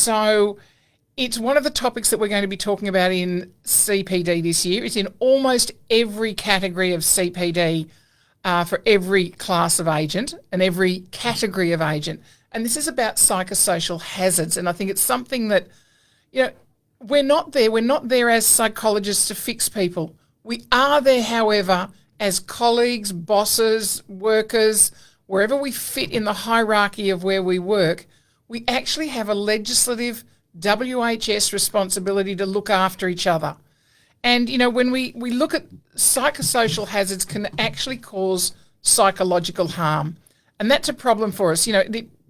So it's one of the topics that we're going to be talking about in CPD this year. It's in almost every category of CPD for every class of agent and every category of agent. And this is about psychosocial hazards. And I think it's something that, we're not there. We're not there as psychologists to fix people. We are there, however, as colleagues, bosses, workers, wherever we fit in the hierarchy of where we work, we actually have a legislative WHS responsibility to look after each other. And, when we look at psychosocial hazards can actually cause psychological harm. And that's a problem for us.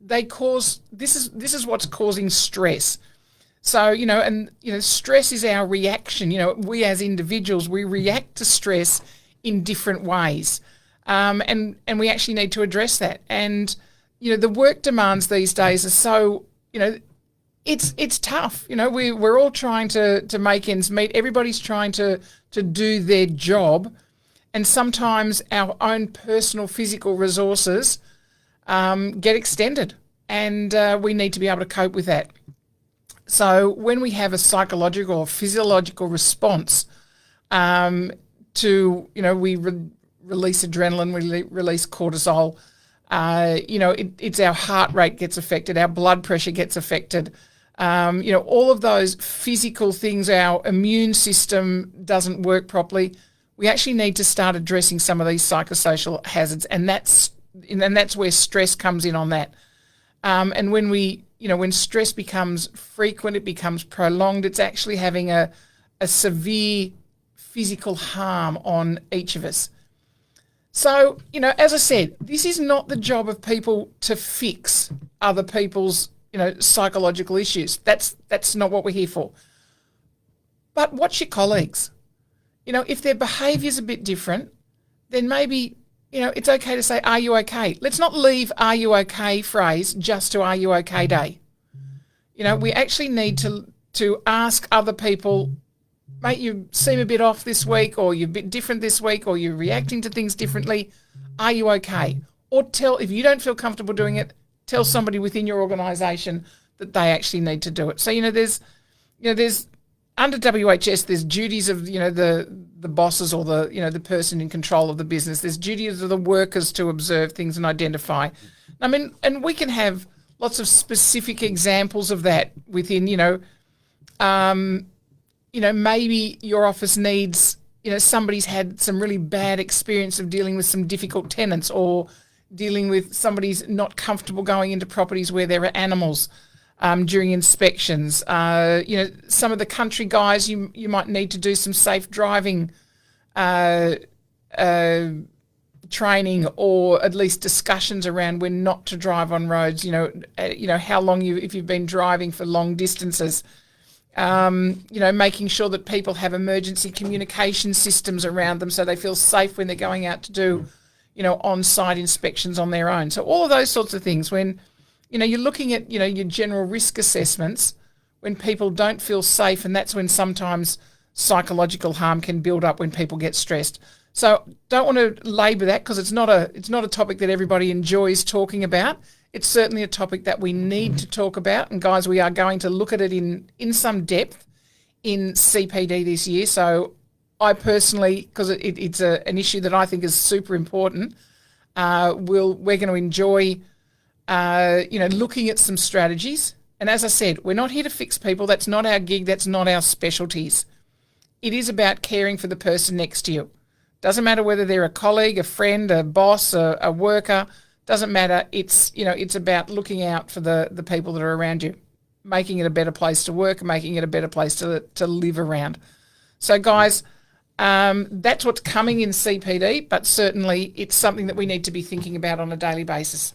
They cause, this is what's causing stress. So, stress is our reaction. We as individuals, we react to stress in different ways. And we actually need to address that. And, the work demands these days are so, it's tough. We're all trying to make ends meet. Everybody's trying to do their job. And sometimes our own personal physical resources get extended. And we need to be able to cope with that. So when we have a psychological or physiological response to, we release adrenaline, we release cortisol, it's our heart rate gets affected, our blood pressure gets affected, all of those physical things, our immune system doesn't work properly. We actually need to start addressing some of these psychosocial hazards, and that's where stress comes in on that. And when stress becomes frequent, it becomes prolonged, it's actually having a severe physical harm on each of us. So, as I said, this is not the job of people to fix other people's, psychological issues. That's not what we're here for. But watch your colleagues. If their behaviour's a bit different, then maybe, it's okay to say, are you okay? Let's not leave are you okay phrase just to are you okay day. We actually need to ask other people, mate, you seem a bit off this week, or you're a bit different this week, or you're reacting to things differently. Are you okay? Or if you don't feel comfortable doing it, tell somebody within your organisation that they actually need to do it. So, there's under WHS, there's duties of, the bosses or the person in control of the business. There's duties of the workers to observe things and identify. And we can have lots of specific examples of that within, maybe your office needs, somebody's had some really bad experience of dealing with some difficult tenants, or dealing with somebody's not comfortable going into properties where there are animals during inspections. Some of the country guys, you might need to do some safe driving training, or at least discussions around when not to drive on roads. How long if you've been driving for long distances. Making sure that people have emergency communication systems around them so they feel safe when they're going out to do, on-site inspections on their own. So all of those sorts of things, when, you're looking at, your general risk assessments, when people don't feel safe, and that's when sometimes psychological harm can build up when people get stressed. So don't want to labour that, because it's not a topic that everybody enjoys talking about. It's certainly a topic that we need to talk about. And guys, we are going to look at it in some depth in CPD this year. So I personally, because it's an issue that I think is super important, we're going to enjoy, looking at some strategies. And as I said, we're not here to fix people. That's not our gig. That's not our specialties. It is about caring for the person next to you. Doesn't matter whether they're a colleague, a friend, a boss, a worker. Doesn't matter. It's about looking out for the people that are around you, making it a better place to work, making it a better place to live around. So, guys, that's what's coming in CPD, but certainly it's something that we need to be thinking about on a daily basis.